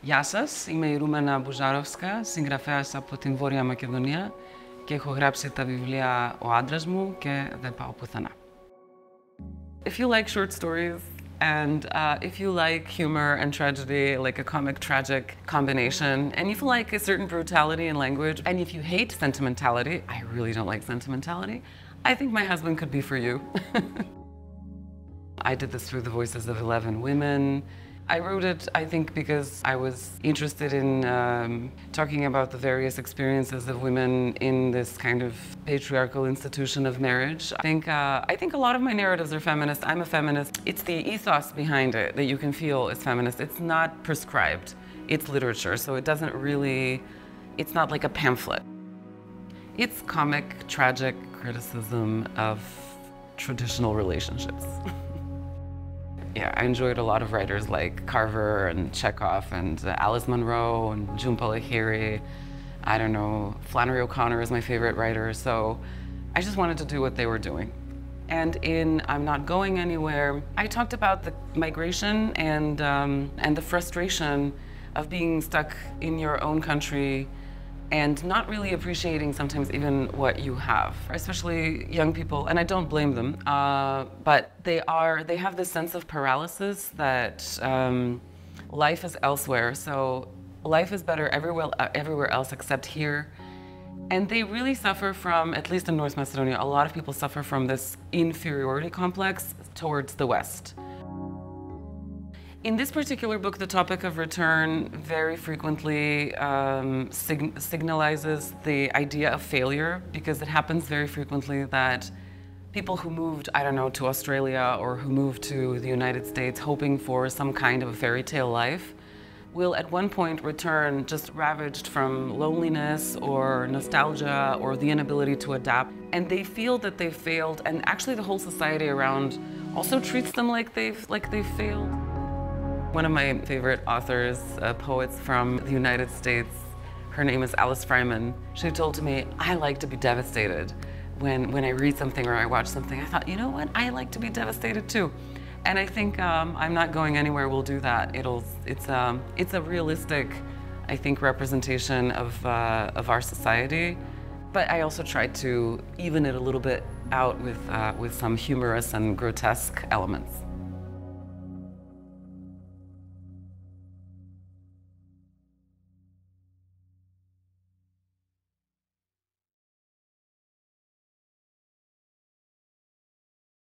Γεια σας, είμαι η Ρούμενα Μπουζάροφσκα, συγγραφέας από την Βόρεια Μακεδονία και έχω γράψει τα βιβλία «Ο άντρας μου» και «Δεν πάω πουθενά». If you like short stories and if you like humor and tragedy, like a comic-tragic combination, and if you like a certain brutality in language, and if you hate sentimentality, I really don't like sentimentality, I think my husband could be for you. I did this through the voices of 11 women. I wrote it, I think, because I was interested in talking about the various experiences of women in this kind of patriarchal institution of marriage. I think a lot of my narratives are feminist. I'm a feminist. It's the ethos behind it that you can feel is feminist. It's not prescribed. It's literature, so it doesn't really, it's not like a pamphlet. It's comic, tragic criticism of traditional relationships. Yeah, I enjoyed a lot of writers like Carver and Chekhov and Alice Munro and Jhumpa Lahiri. I don't know, Flannery O'Connor is my favorite writer, so I just wanted to do what they were doing. And in I'm Not Going Anywhere, I talked about the migration and the frustration of being stuck in your own country and not really appreciating sometimes even what you have, especially young people, and I don't blame them, but they have this sense of paralysis that life is elsewhere, so life is better everywhere else except here. And they really suffer from, at least in North Macedonia, a lot of people suffer from this inferiority complex towards the West. In this particular book, the topic of return very frequently signalizes the idea of failure, because it happens very frequently that people who moved, I don't know, to Australia or who moved to the United States hoping for some kind of a fairy tale life will at one point return just ravaged from loneliness or nostalgia or the inability to adapt. And they feel that they've failed, and actually the whole society around also treats them like they've failed. One of my favorite authors, poets from the United States, her name is Alice Fryman. She told me, I like to be devastated. When I read something or I watch something, I thought, you know what, I like to be devastated too. And I think I'm Not Going Anywhere will do that. It's a realistic, I think, representation of our society. But I also tried to even it a little bit out with some humorous and grotesque elements.